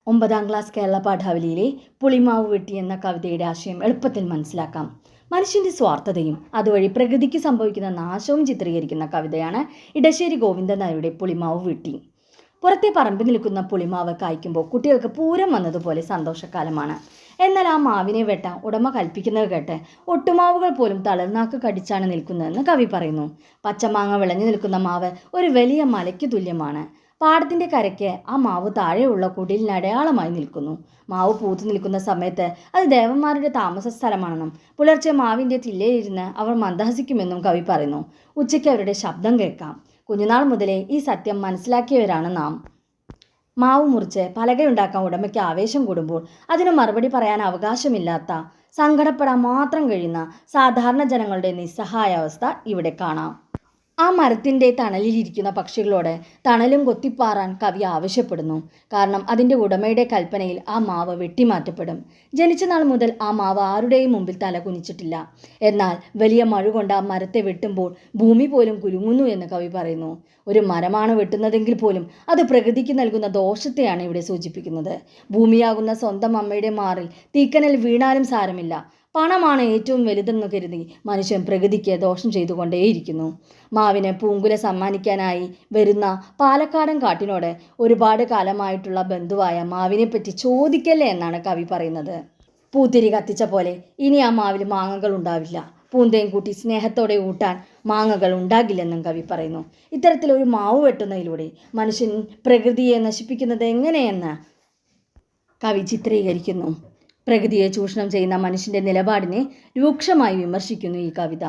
9ാം class Kerala പാഠാവലിയിലെ പുളിമാവ് വെട്ടി എന്ന കവിതയുടെ ആശയം എളുപ്പത്തിൽ മനസ്സിലാക്കാം. മനുഷ്യൻ്റെ സ്വാർത്ഥതയും അതുവഴി പ്രകൃതിക്ക് സംഭവിക്കുന്ന നാശവും ചിത്രീകരിക്കുന്ന കവിതയാണ് ഇടശ്ശേരി ഗോവിന്ദൻ നായരുടെ പുളിമാവ് വെട്ടി. പുറത്തെ പറമ്പിൽ നിൽക്കുന്ന പുളിമാവ് കായ്ക്കുമ്പോൾ കുട്ടികൾക്ക് പൂരം വന്നതുപോലെ സന്തോഷക്കാലമാണ്. എന്നാൽ ആ മാവിനെ വെട്ടാൻ ഉടമ കൽപ്പിക്കുന്നത് കേട്ട് ഒട്ടുമാവുകൾ പോലും തളർനാക്ക് കടിച്ചാണ് നിൽക്കുന്നതെന്ന് കവി പറയുന്നു. പച്ചമാങ്ങ വിളഞ്ഞു നിൽക്കുന്ന മാവ് ഒരു വലിയ മലയ്ക്ക് തുല്യമാണ്. പാടത്തിൻ്റെ കരയ്ക്ക് ആ മാവ് താഴെയുള്ള കുടിലിന് അടയാളമായി നിൽക്കുന്നു. മാവ് പൂത്തു നിൽക്കുന്ന സമയത്ത് അത് ദേവന്മാരുടെ താമസ സ്ഥലമാണെന്നും പുലർച്ചെ മാവിൻ്റെ തില്ലയിലിരുന്ന് അവർ മന്ദഹസിക്കുമെന്നും കവി പറയുന്നു. ഉച്ചയ്ക്ക് അവരുടെ ശബ്ദം കേൾക്കാം. കുഞ്ഞുനാൾ മുതലേ ഈ സത്യം മനസ്സിലാക്കിയവരാണ് നാം. മാവ് മുറിച്ച് പലകയുണ്ടാക്കാൻ ഉടമയ്ക്ക് ആവേശം കൂടുമ്പോൾ അതിന് മറുപടി പറയാൻ അവകാശമില്ലാത്ത, സങ്കടപ്പെടാൻ മാത്രം കഴിയുന്ന സാധാരണ ജനങ്ങളുടെ നിസ്സഹായാവസ്ഥ ഇവിടെ കാണാം. ആ മരത്തിൻ്റെ തണലിലിരിക്കുന്ന പക്ഷികളോട് തണലും കൊത്തിപ്പാറാൻ കവി ആവശ്യപ്പെടുന്നു. കാരണം അതിൻ്റെ ഉടമയുടെ കൽപ്പനയിൽ ആ മാവ് വെട്ടിമാറ്റപ്പെടും. ജനിച്ച നാൾ മുതൽ ആ മാവ് ആരുടെയും മുമ്പിൽ തല കുനിച്ചിട്ടില്ല. എന്നാൽ വലിയ മഴ കൊണ്ട് ആ മരത്തെ വെട്ടുമ്പോൾ ഭൂമി പോലും കുലുങ്ങുന്നു എന്ന് കവി പറയുന്നു. ഒരു മരമാണ് വെട്ടുന്നതെങ്കിൽ പോലും അത് പ്രകൃതിക്ക് നൽകുന്ന ദോഷത്തെയാണ് ഇവിടെ സൂചിപ്പിക്കുന്നത്. ഭൂമിയാകുന്ന സ്വന്തം അമ്മയുടെ മാറിൽ തീക്കനൽ വീണാലും സാരമില്ല, പണമാണ് ഏറ്റവും വലുതെന്ന് കരുതി മനുഷ്യൻ പ്രകൃതിക്ക് ദോഷം ചെയ്തുകൊണ്ടേയിരിക്കുന്നു. മാവിന് പൂങ്കുല സമ്മാനിക്കാനായി വരുന്ന പാലക്കാടൻ കാട്ടിനോട് ഒരുപാട് കാലമായിട്ടുള്ള ബന്ധുവായ മാവിനെപ്പറ്റി ചോദിക്കല്ലേ എന്നാണ് കവി പറയുന്നത്. പൂത്തിരി കത്തിച്ച പോലെ ഇനി ആ മാവിൽ മാങ്ങകൾ ഉണ്ടാവില്ല. പൂന്തേൻ കൂട്ടി സ്നേഹത്തോടെ ഊട്ടാൻ മാങ്ങകൾ ഉണ്ടാകില്ലെന്നും കവി പറയുന്നു. ഇത്തരത്തിലൊരു മാവ് വെട്ടുന്നതിലൂടെ മനുഷ്യൻ പ്രകൃതിയെ നശിപ്പിക്കുന്നത് എങ്ങനെയെന്ന് കവി ചിത്രീകരിക്കുന്നു. പ്രകൃതിയെ ചൂഷണം ചെയ്യുന്ന മനുഷ്യൻ്റെ നിലപാടിനെ രൂക്ഷമായി വിമർശിക്കുന്നു ഈ കവിത.